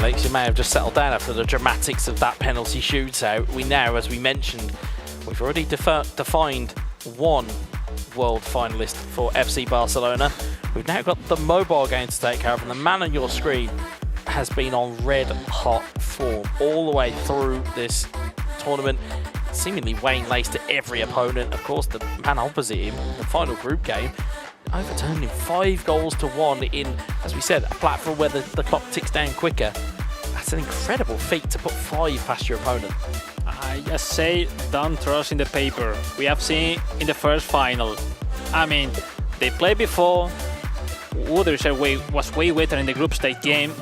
Alex, you may have just settled down after the dramatics of that penalty shootout. We now, as we mentioned, we've already defined one world finalist for FC Barcelona. We've now got the mobile game to take care of, and the man on your screen has been on red-hot form all the way through this tournament, seemingly weighing lace to every opponent. Of course, the man opposite him, the final group game, overturning 5-1 in, as we said, a platform where the clock ticks down quicker. That's an incredible feat to put 5 past your opponent. I just say, don't trust in the paper. We have seen in the first final. I mean, they played before. Woodridge was way better in the group stage game.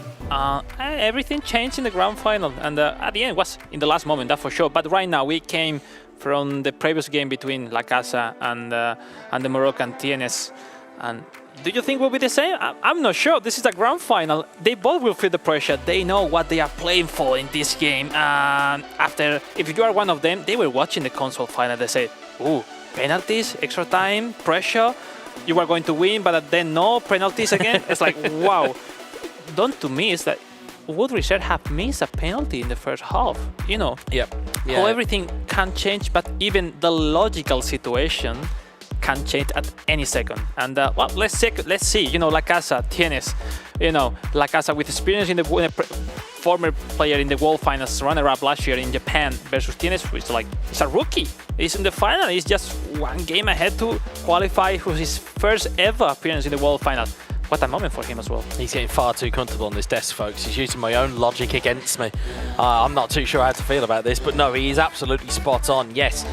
Everything changed in the grand final, and at the end was in the last moment, that for sure. But right now we came from the previous game between LACASSA and the Moroccan TNS. And do you think will be the same? I'm not sure. This is the grand final. They both will feel the pressure. They know what they are playing for in this game. After, if you are one of them, they were watching the console final. They say, "Ooh, penalties, extra time, pressure. You are going to win, but then no penalties again." It's like, wow. Don't to me is that Woodridge have missed a penalty in the first half. You know, how everything can change, but even the logical situation can change at any second. And well, let's see. You know, LACASSA, TNS. You know, LACASSA with experience in the former player in the World Finals, runner-up last year in Japan versus TNS, which is a rookie. He's in the final. He's just one game ahead to qualify for his first ever appearance in the World Final. What a moment for him as well. He's getting far too comfortable on this desk, folks. He's using my own logic against me. I'm not too sure how to feel about this, but no, he is absolutely spot on. Yes,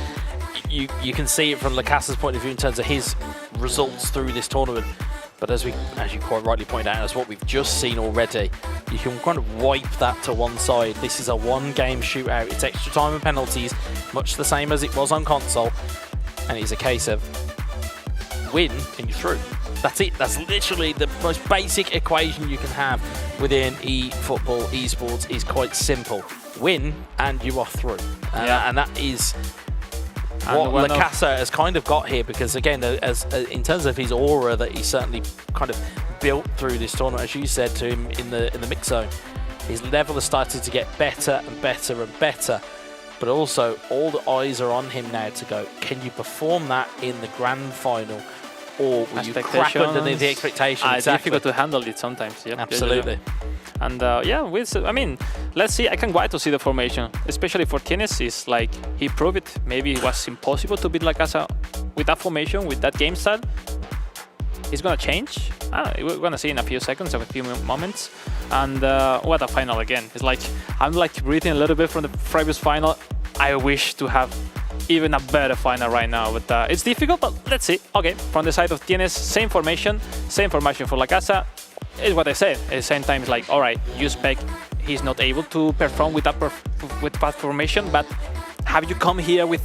you can see it from LACASSA's point of view in terms of his results through this tournament. But as you quite rightly point out, as what we've just seen already, you can kind of wipe that to one side. This is a one-game shootout. It's extra time and penalties, much the same as it was on console. And it's a case of win and you're through. That's it. That's literally the most basic equation you can have within e-football, esports is quite simple. Win and you are through. And that is what LACASSA has kind of got here, because again, in terms of his aura that he certainly kind of built through this tournament, as you said to him in the mix zone, his level has started to get better and better and better. But also, all the eyes are on him now to go, can you perform that in the grand final? Or will you crack underneath the expectation? It's difficult to handle it sometimes. Yeah, absolutely. And I mean, let's see. I can't wait to see the formation, especially for TNS. It's like he proved it. Maybe it was impossible to beat LACASSA with that formation, with that game style. It's gonna change. We're gonna see in a few seconds, or a few moments. And what a final again! It's like I'm like breathing a little bit from the previous final. I wish to have even a better final right now, but it's difficult, but let's see. Okay, from the side of TNS, same formation for LACASSA. Is what I said. At the same time, it's like, all right, Uzbek, he's not able to perform with that formation, but have you come here with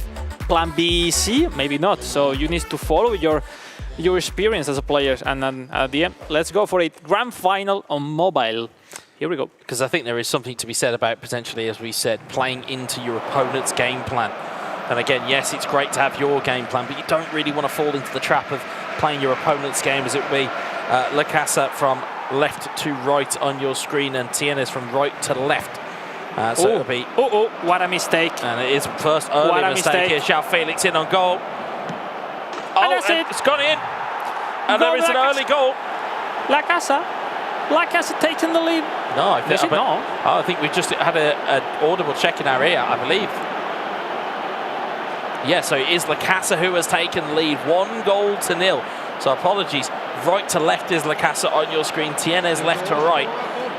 plan B, C? Maybe not. So you need to follow your experience as a player, and then at the end, let's go for it. Grand final on mobile. Here we go. Because I think there is something to be said about potentially, as we said, playing into your opponent's game plan. And again, yes, it's great to have your game plan, but you don't really want to fall into the trap of playing your opponent's game, as it would be LACASSA from left to right on your screen and TNS from right to left. So it'll be... what a mistake. And it is first early mistake here. João Felix in on goal. And that's it. It's gone in. And there is an early goal. LACASSA taking the lead. No, I think we just had an audible check in our ear, I believe. Yeah, so it is LACASSA who has taken the lead, 1-0. So apologies, right to left is LACASSA on your screen, TNS left to right.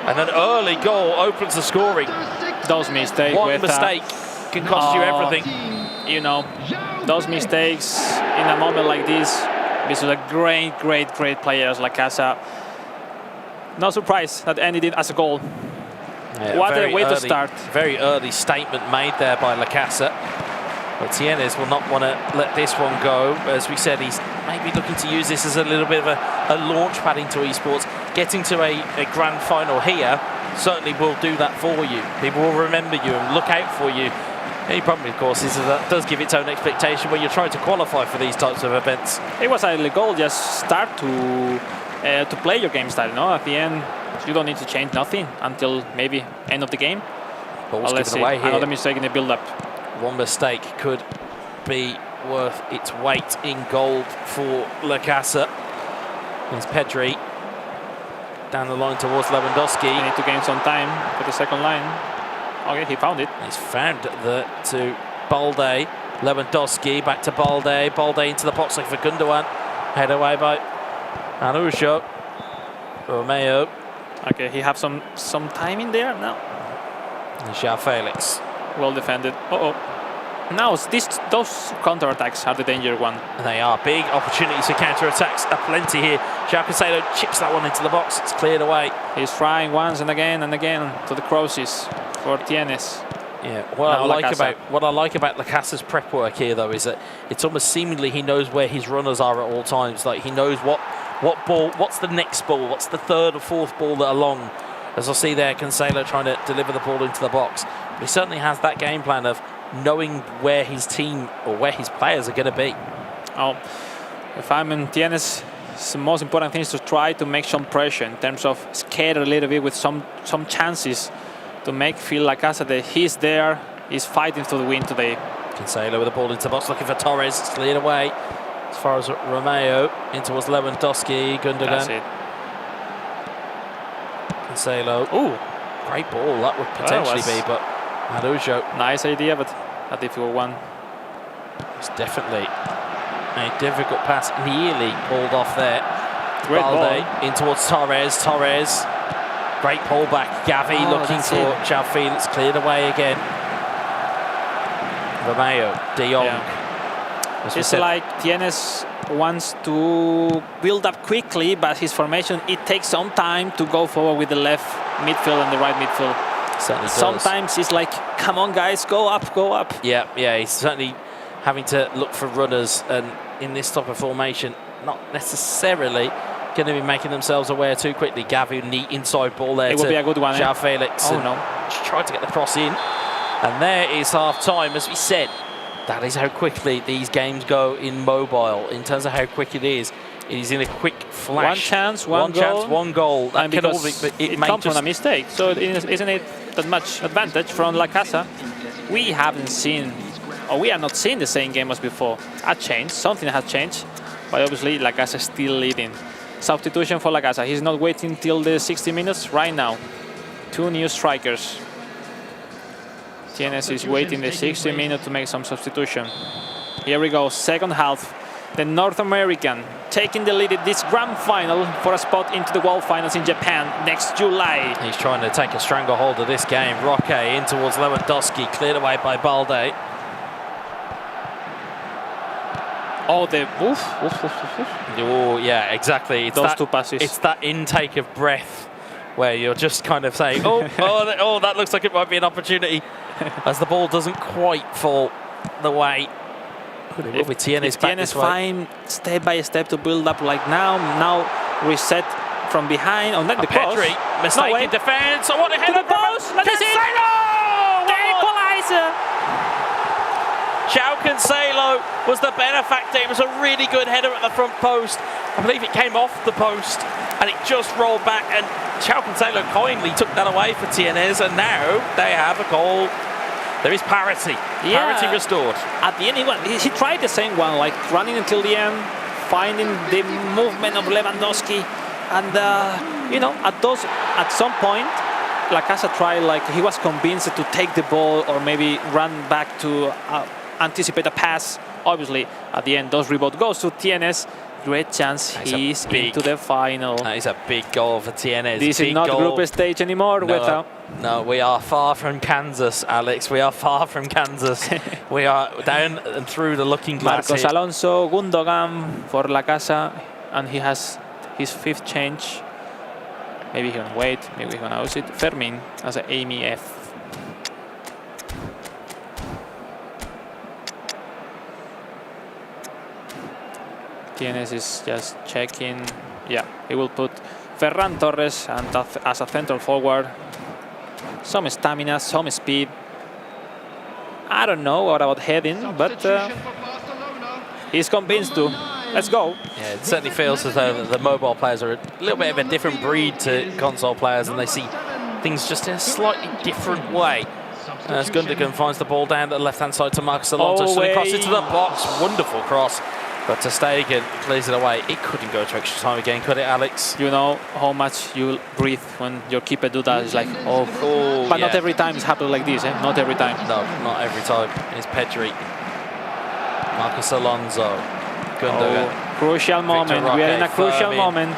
And an early goal opens the scoring. Those mistakes. One mistake can cost you everything. You know, those mistakes in a moment like this is a great players LACASSA. No surprise that ended it as a goal. Yeah, what a way to start. Very early statement made there by LACASSA. But TNS will not want to let this one go. As we said, he's maybe looking to use this as a little bit of a launch pad into esports. Getting to a grand final here certainly will do that for you. People will remember you and look out for you. The only problem, of course, is that does give its own expectation when you're trying to qualify for these types of events. It was a goal, just start to play your game style, no? At the end, You don't need to change nothing until maybe end of the game. Ball's Let's given see. away here. Another mistake in the build-up. One mistake could be worth its weight in gold for LACASSA. It's Pedri down the line towards Lewandowski. They need to gain some time for the second line. Okay, he found it. He's found to Balde. Lewandowski back to Balde. Balde into the box like for Gundogan. Head away by Araujo. Romeo. Okay, he have some time in there now. And João Felix. Well defended. Now those counter-attacks are the danger one. They are big opportunities for counter-attacks. Plenty here. João Cancelo chips that one into the box. It's cleared away. He's trying once and again to the crosses for Tienes. Yeah. What I like about LACASSA's prep work here, though, is that it's almost seemingly he knows where his runners are at all times. Like he knows what ball, what's the next ball, what's the third or fourth ball that are long. As I see there, Cancelo trying to deliver the ball into the box. But he certainly has that game plan of knowing where his team or where his players are going to be. Oh, if I'm in Tienes, the most important thing is to try to make some pressure in terms of scare a little bit with some chances to make feel LACASSA that he's there, he's fighting to the win today. Cancelo with the ball into the box, looking for Torres. It's cleared away. As far as Romeo, in towards Lewandowski, Gundogan. That's it. Cancelo. Ooh, great ball that would potentially be, but Araujo. Nice idea, but a difficult one. It's definitely a difficult pass, nearly pulled off there. Great Balde ball. in towards Torres. Torres, great pullback. Gavi looking for João Felix, cleared away again. Romeo, De Jong. Yeah. It's like Tienes wants to build up quickly, but his formation, it takes some time to go forward with the left midfield and the right midfield. Certainly does. Sometimes it's like, come on guys, go up, go up. Yeah, he's certainly having to look for runners, and in this type of formation, not necessarily going to be making themselves aware too quickly. Gavi, neat inside ball there. It would be a good one. João Felix. Oh no. Just tried to get the cross in. And there is half time. As we said, that is how quickly these games go in mobile. In terms of how quick it is in a quick flash. One chance, one goal. That and can because all be, it comes from a mistake. So isn't it that much advantage from LACASSA? We haven't seen, or we are not seeing the same game as before. A change, something has changed, but obviously LACASSA is still leading. Substitution for LACASSA. He's not waiting till the 60 minutes right now. Two new strikers. Tienes is waiting the 60 minutes to make some substitution. Here we go, second half. The North American taking the lead in this grand final for a spot into the World Finals in Japan next July. He's trying to take a stranglehold of this game. Roque in towards Lewandowski, cleared away by Balde. Oh, the Oh, yeah, exactly. It's those two passes. It's that intake of breath where you're just kind of saying, oh, that looks like it might be an opportunity, as the ball doesn't quite fall the way. If Tienes find step by step to build up like now reset from behind. Oh, not the cross. Pedri, mistake in defence. Oh, what a header! To the post. That is it. The equaliser. João Cancelo was the benefactor. It was a really good header at the front post. I believe it came off the post and it just rolled back, and João Cancelo kindly took that away for Tienes, and now they have a goal. There is parity. Yeah. Parity restored. At the end, he tried the same one, like running until the end, finding the movement of Lewandowski, and at some point, LACASSA tried, like he was convinced to take the ball or maybe run back to anticipate a pass. Obviously, at the end, those rebound goes to Tienes. Great chance, he's into the final. That is a big goal for Tienes. This is not group stage anymore. No, we are far from Kansas, Alex. We are far from Kansas. We are down and through the looking glass. Marcos Alonso, Gundogan for LACASSA, and he has his fifth change. Maybe he can wait, maybe he can use it. Fermin as an Amy F. Tienes is just checking. Yeah, he will put Ferran Torres and as a central forward. Some stamina, some speed. I don't know what about heading, but he's convinced to. let's go. Yeah, it certainly feels as though the mobile players are a little bit of a different breed to console players, and they see things just in a slightly different way. As Gundogan finds the ball down the left-hand side to Marcus Alonso, so they cross into the box. Wonderful cross, but Ter Stegen clears it away. It couldn't go to extra time again, could it, Alex? You know how much you breathe when your keeper do that. It's like, oh, but yeah. not every time it's happened like this, eh? Not every time. No, not every time. It's Pedri, Marcus Alonso, Gundogan. Oh, crucial moment. We are in a crucial moment.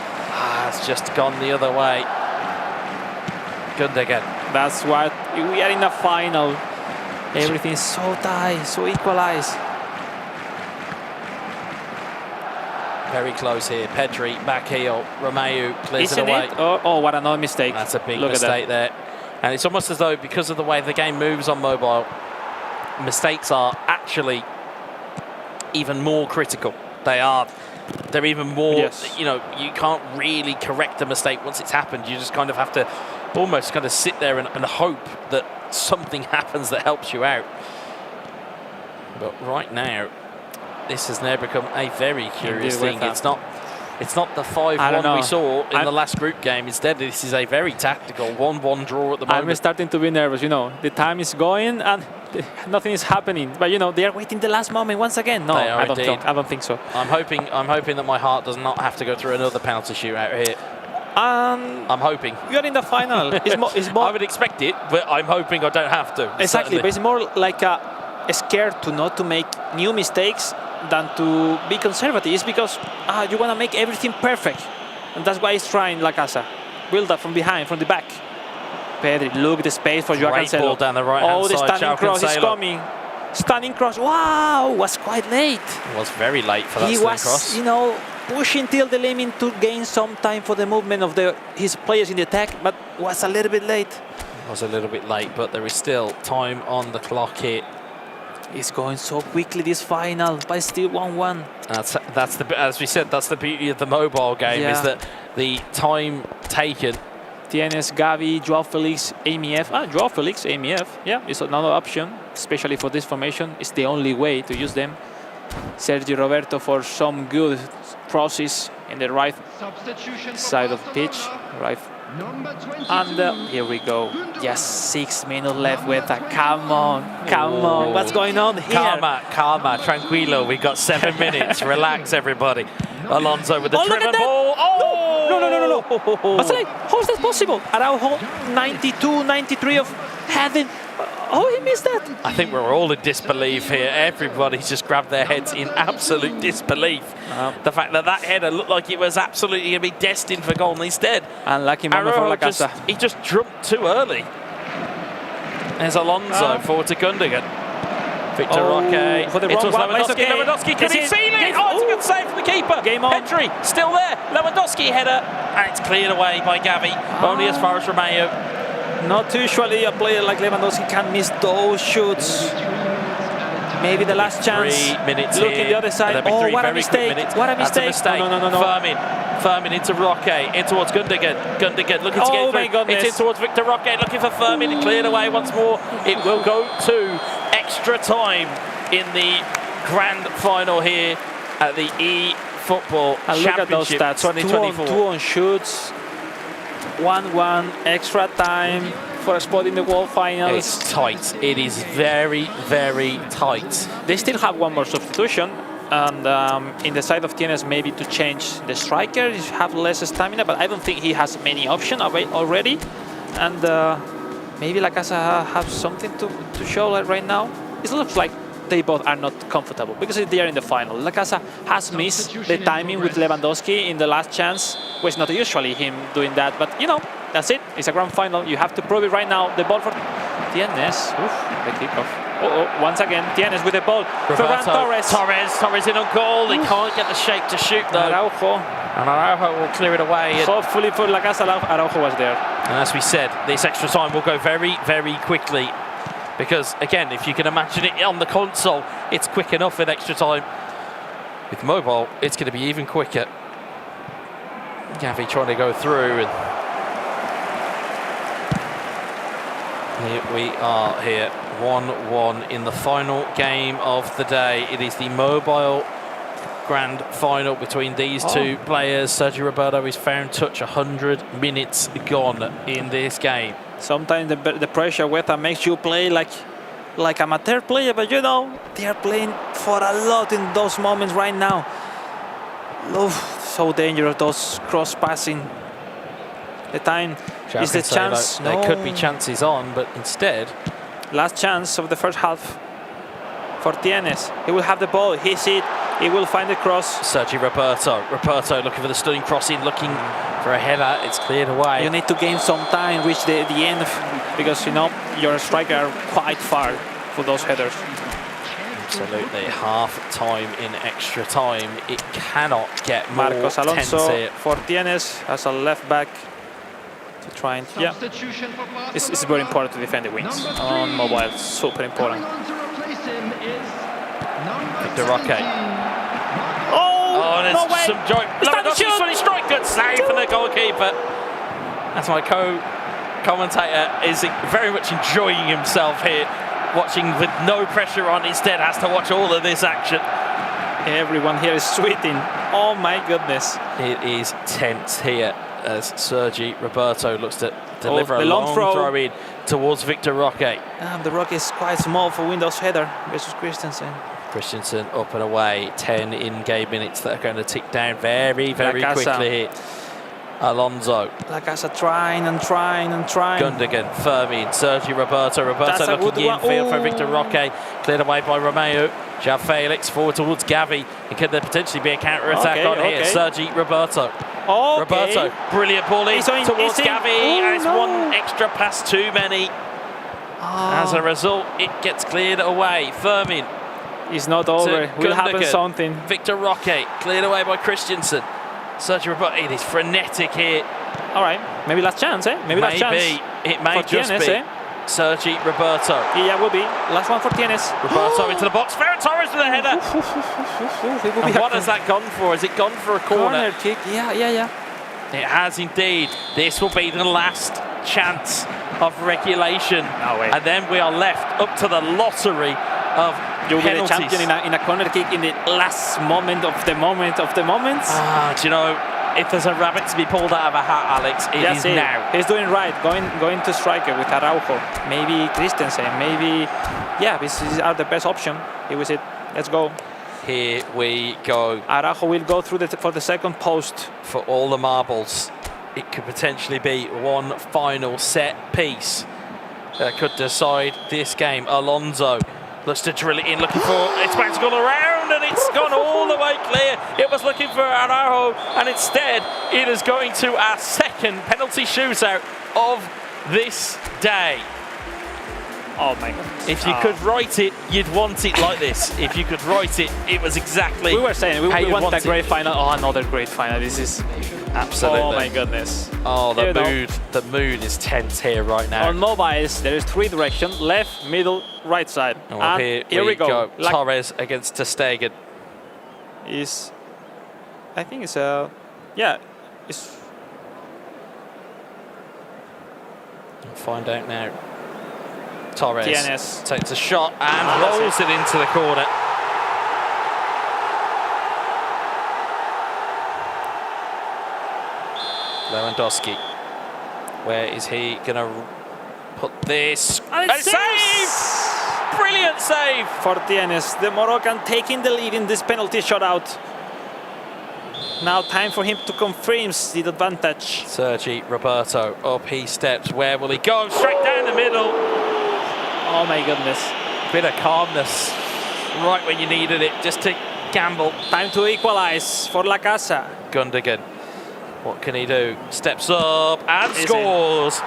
It's just gone the other way. Gundogan. That's what we are in the final. Everything's so tight, so equalized. Very close here. Pedri, back heel. Romeu clears it Isn't away. it? Oh, what another mistake. That's a big Look mistake there. And it's almost as though, because of the way the game moves on mobile, mistakes are actually even more critical. They're even more, Yes. you know, you can't really correct a mistake once it's happened. You just kind of have to almost kind of sit there and hope that something happens that helps you out. But right now, this has now become a very curious thing. It's not the 5-1 we saw in the last group game. Instead, this is a very tactical 1-1 draw at the moment. I'm starting to be nervous, you know. The time is going and nothing is happening. But, you know, they are waiting the last moment once again. No, I don't think so. I'm hoping that my heart does not have to go through another penalty shootout here. I'm hoping. You're in the final. It's more I would expect it, but I'm hoping I don't have to. Exactly, Certainly. but it's more like a scared to not to make new mistakes than to be conservative. It's because you want to make everything perfect. And that's why he's trying LACASSA. Build up from behind, from the back. Pedri, look at the space for Joao Cancelo. Ball down the right-hand side. Oh, the standing cross is Cancelo. coming. Standing cross. Wow, was quite late. It was very late for that he standing was, cross. you know, pushing till the limit to gain some time for the movement of his players in the attack, but was a little bit late. It was a little bit late, but there is still time on the clock here. It's going so quickly, this final, but still 1-1. That's the, as we said, that's the beauty of the mobile game, is that the time taken. Tienes Gavi, Joao Felix, AMF. Joao Felix, AMF. Yeah, it's another option, especially for this formation. It's the only way to use them. Sergio Roberto for some good crosses in the right side of the pitch. Right. And here we go. Just 6 minutes left with that. Come on. What's going on here? Calma, tranquilo. We've got 7 minutes. Relax, everybody. Alonso with the driven ball. No. Marcelo, how is that possible? Araujo, 92, 93 of having. Oh, he missed that. I think we're all in disbelief here. Everybody's just grabbed their heads in absolute disbelief. The fact that header looked like it was absolutely going to be destined for goal, and instead, unlucky moment for LACASSA. He just jumped too early. There's Alonso forward to Gundogan. Victor Roque. For the it was wrong one. Lewandowski. Lewandowski, can he feel it? Oh, it's a good save from the keeper. Game on. Pedri, still there. Lewandowski header. And it's cleared away by Gavi. Only as far as Romeu. Not usually a player like Lewandowski can miss those shoots. Maybe the last chance. 3 minutes Look here. at the other side. Oh, what a mistake. What a mistake. No. Firmin into Roque, in towards Gundogan. Gundogan looking to get through. It's in towards Victor Roque, looking for Firmin. Cleared away once more. It will go to extra time in the grand final here at the eFootball Championship 2024. 2 on shoots. 1-1, extra time for a spot in the World Finals. It's tight. It is very, very tight. They still have one more substitution, and in the side of Tienes, maybe to change the striker, you have less stamina, but I don't think he has many options already. And maybe LACASSA have something to show right now. It looks like they both are not comfortable because they are in the final. LACASSA has missed the timing with Lewandowski in the last chance, which not usually him doing that, but you know, that's it. It's a grand final. You have to prove it right now. The ball for Tienes. The kickoff. Once again, Tienes with the ball. Ferran Torres in on goal. He can't get the shape to shoot though. And Araujo will clear it away. Hopefully for LACASSA, Araujo was there. And as we said, this extra time will go very, very quickly. Because, again, if you can imagine it on the console, it's quick enough in extra time. With mobile, it's going to be even quicker. Gavi trying to go through. And here we are here, 1-1 in the final game of the day. It is the mobile grand final between these two players. Sergio Roberto is found touch, 100 minutes gone in this game. Sometimes the pressure weather makes you play like amateur player, but you know, they are playing for a lot in those moments right now. So dangerous, those cross passing. The time is the chance. There could be chances on, but instead, last chance of the first half for Tienes. He will have the ball. He sees it. He will find the cross. Sergio Roberto looking for the stunning crossing, looking for a header. It's cleared away. You need to gain some time, reach the end, because you know your striker are quite far for those headers. Absolutely, half time in extra time. It cannot get more Marcos tense Alonso here. for Tienes as a left back to try and it's very important to defend the wings on mobile. Super important. Victor Roque. Oh, There's no way! some joy. Lewandowski's funny strike, good save from the goalkeeper. That's my co-commentator is very much enjoying himself here, watching with no pressure on. Instead, has to watch all of this action. Everyone here is sweating. Oh my goodness! It is tense here as Sergi Roberto looks to deliver a long throw in towards Victor Roque. The Roque is quite small for Windows header versus Christensen. Christensen up and away. 10 in-game minutes that are going to tick down very, very quickly here. Alonso. LACASSA trying. Gundogan, Fermin, Sergi Roberto. Roberto looking infield for Victor Roque. Cleared away by Romeo. João Felix forward towards Gavi. It could there potentially be a counter-attack on here. Sergi Roberto. Roberto, brilliant ball in towards Gavi. And it's one extra pass too many. As a result, it gets cleared away. Fermin. It's not over. Will happen something. Victor Roque cleared away by Christensen. Sergio Roberto, it is frenetic here. All right, maybe last chance, eh? Maybe last chance. It may just Tienes, be. Sergi Roberto. Yeah, will be. Last one for Tienes. Roberto into the box. Ferran Torres with a header. And what has that gone for? Has it gone for a corner? Kick. Yeah. It has indeed. This will be the last chance of regulation. And then we are left up to the lottery of You'll penalties. be the champion in a corner kick in the last moment of the moments. Do you know, if there's a rabbit to be pulled out of a hat, Alex, it is now. He's doing right, going to striker with Araujo. Maybe Christensen, maybe... Yeah, these are the best option. Here we sit. Let's go. Here we go. Araujo will go through for the second post. For all the marbles, it could potentially be one final set piece that could decide this game. Alonso looks to drill it in, looking for it's back to go around, and it's gone all the way clear. It was looking for Araujo, and instead it is going to our second penalty shootout of this day. Oh my goodness. If you could write it, you'd want it like this. If you could write it, it was exactly. We were saying we want a great final. Oh, another great final. This is absolutely. Oh my goodness. Oh, the mood is tense here right now. On mobiles, there is 3 directions: left, middle, right side. And here we go. Torres against ter Stegen. I think it's it's. We'll find out now. Torres Tienes takes a shot and rolls it into the corner. Lewandowski. Where is he going to put this? And it's save! Brilliant save! For Tienes, the Moroccan taking the lead in this penalty shootout. Now time for him to confirm the advantage. Sergi Roberto, up he steps. Where will he go? Straight down the middle. Oh my goodness. Bit of calmness right when you needed it, just to gamble. Time to equalize for LACASSA. Gundogan, what can he do? Steps up and scores.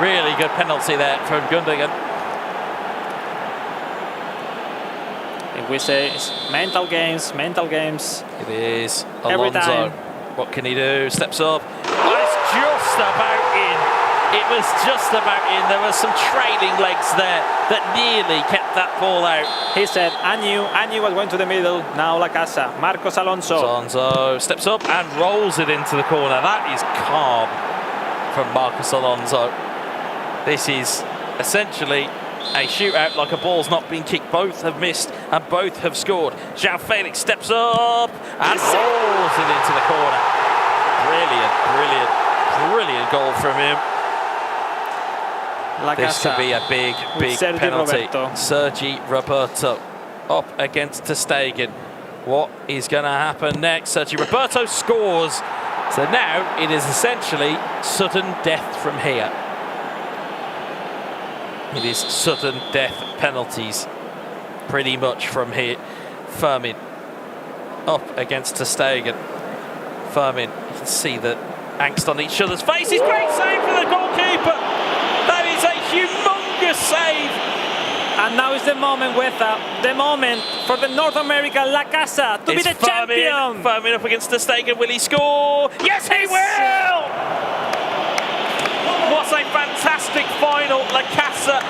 Really good penalty there from Gundogan. If we say it's mental games. It is. Every Alonso, time. what can he do? Steps up. And it's just about in. It was just about in. There were some trailing legs there that nearly kept that ball out. He said, I knew was going to the middle. Now LACASSA. Marcos Alonso. Alonso steps up and rolls it into the corner. That is calm from Marcos Alonso. This is essentially a shootout like a ball's not been kicked. Both have missed and both have scored. João Felix steps up and rolls it into the corner. Brilliant goal from him. This could be a big penalty. Sergi Roberto up against ter Stegen. What is going to happen next? Sergi Roberto scores. So now it is essentially sudden death from here. It is sudden death penalties pretty much from here. Firmin up against ter Stegen. Firmin, you can see the angst on each other's faces. Great save for the goalkeeper. That is a humongous save. And now is the moment, Weta, the moment for the North America LACASSA to be the champion. Firmin up against ter Stegen. Will he score? Yes, he will! What a fantastic final. LACASSA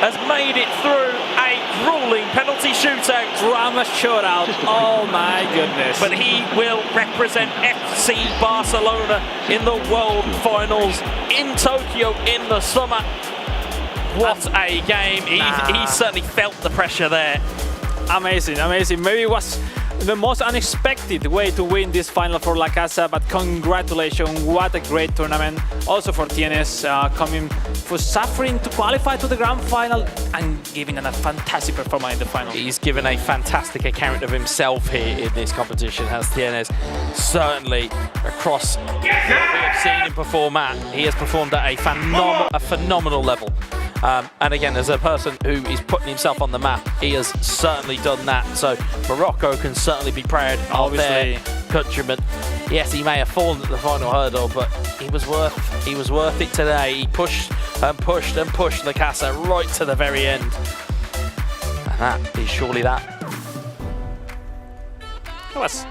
has made it through a grueling penalty shootout. Drama shootout. Oh my goodness. But he will represent FC Barcelona in the World Finals in Tokyo in the summer. What a game. He certainly felt the pressure there. Amazing. Maybe it was the most unexpected way to win this final for LACASSA, but congratulations, what a great tournament. Also for TNS, coming for suffering to qualify to the grand final and giving a fantastic performance in the final. He's given a fantastic account of himself here in this competition, has TNS. Certainly across what we have seen him perform at, he has performed at a phenomenal level. And again, as a person who is putting himself on the map, he has certainly done that. So Morocco can certainly be proud of their countrymen. Yes, he may have fallen at the final hurdle, but he was worth it today. He pushed and pushed and pushed LACASSA right to the very end. And that is surely that. It was,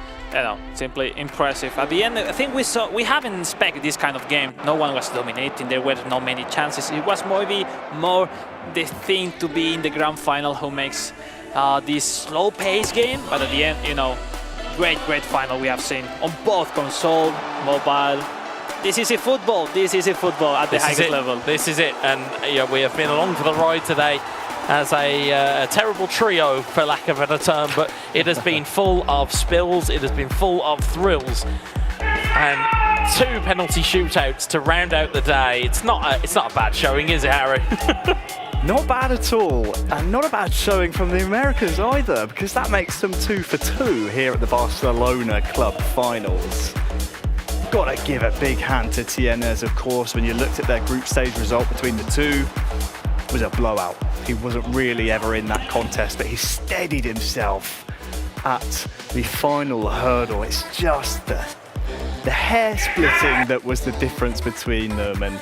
simply impressive. At the end, I think we haven't expected this kind of game. No one was dominating. There were not many chances. It was maybe more the thing to be in the grand final who makes this slow-paced game. But at the end, great final we have seen on both console, mobile. This is football. This is football at the highest level. This is it. And we have been along for the ride today as a terrible trio, for lack of a better term, but it has been full of spills, it has been full of thrills, and 2 penalty shootouts to round out the day. It's not a bad showing, is it, Harry? Not bad at all, and not a bad showing from the Americans either, because that makes them 2 for 2 here at the Barcelona Club Finals. Gotta give a big hand to TNS, of course. When you looked at their group stage result between the two, it was a blowout. He wasn't really ever in that contest, but he steadied himself at the final hurdle. It's just the hair splitting that was the difference between them, and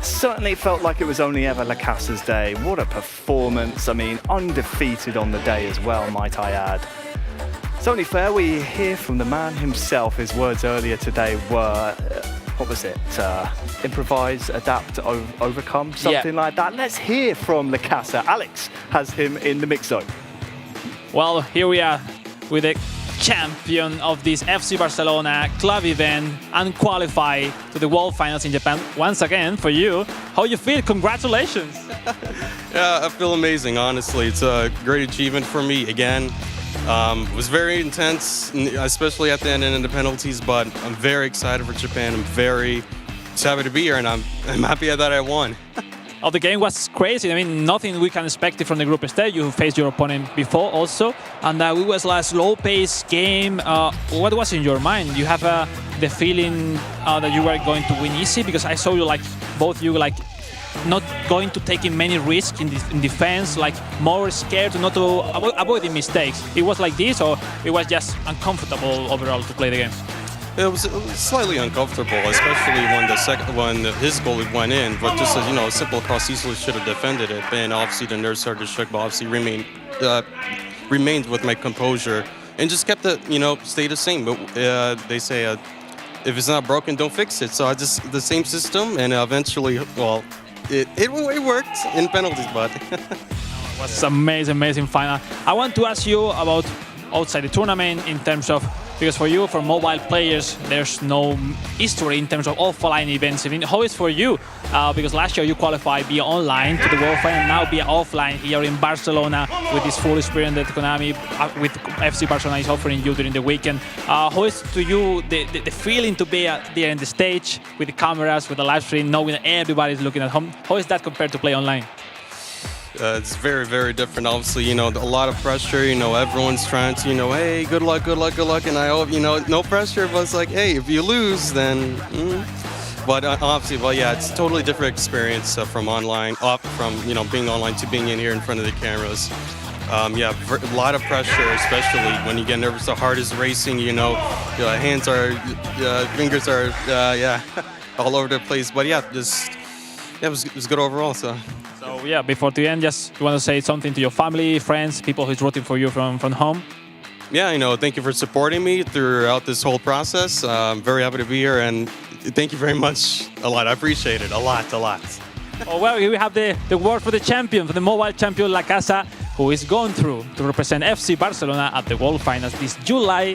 certainly felt like it was only ever LACASSA's day. What a performance. I mean, undefeated on the day as well, might I add. It's only fair we hear from the man himself. His words earlier today were, what was it? Improvise, adapt, overcome, something like that. Let's hear from LACASSA. Alex has him in the mix zone. Well, here we are with the champion of this FC Barcelona club event and qualify to the World Finals in Japan. Once again, for you, how you feel? Congratulations. Yeah, I feel amazing, honestly. It's a great achievement for me again. It was very intense, especially at the end and in the penalties, but I'm very excited for Japan. I'm very happy to be here, and I'm happy that I won. Oh, the game was crazy. I mean, nothing we can expect from the group stage. You faced your opponent before also, and it was a slow-paced game. What was in your mind? You have the feeling that you were going to win easy, because I saw you both not going to take in many risks in defense, more scared not to avoid the mistakes. It was like this, or it was just uncomfortable overall to play the game? It was slightly uncomfortable, especially when his goal went in. But just as a simple cross, easily should have defended it. And obviously the nerves started to shook, but obviously remained with my composure and just kept it, stay the same. But they say if it's not broken, don't fix it. So I just the same system, and eventually, well, it worked in penalties, but it was amazing final. I want to ask you about outside the tournament in terms of Because for you, for mobile players, there's no history in terms of offline events. I mean, how is for you? Because last year you qualified via online to the World Final, now via offline here in Barcelona with this full experience that Konami with FC Barcelona is offering you during the weekend. How is to you the feeling to be there in the stage with the cameras, with the live stream, knowing that everybody's looking at home? How is that compared to play online? It's very, very different. Obviously, you know, a lot of pressure. You know, everyone's trying to, you know, hey, good luck, good luck, good luck. And I hope, you know, no pressure, but it's like, hey, if you lose, then. But obviously, well, yeah, it's a totally different experience from online, from, you know, being online to being in here in front of the cameras. Yeah, a lot of pressure, especially when you get nervous. The heart is racing, you know, hands are, fingers are, yeah, all over the place. But yeah, it was good overall. So yeah, before the end, just you want to say something to your family, friends, people who's rooting for you from home? Yeah, you know, thank you for supporting me throughout this whole process. I'm very happy to be here, and thank you very much a lot. I appreciate it a lot. Oh, well, here we have the word for the champion, for the mobile champion LACASSA, who is going through to represent FC Barcelona at the World Finals this July.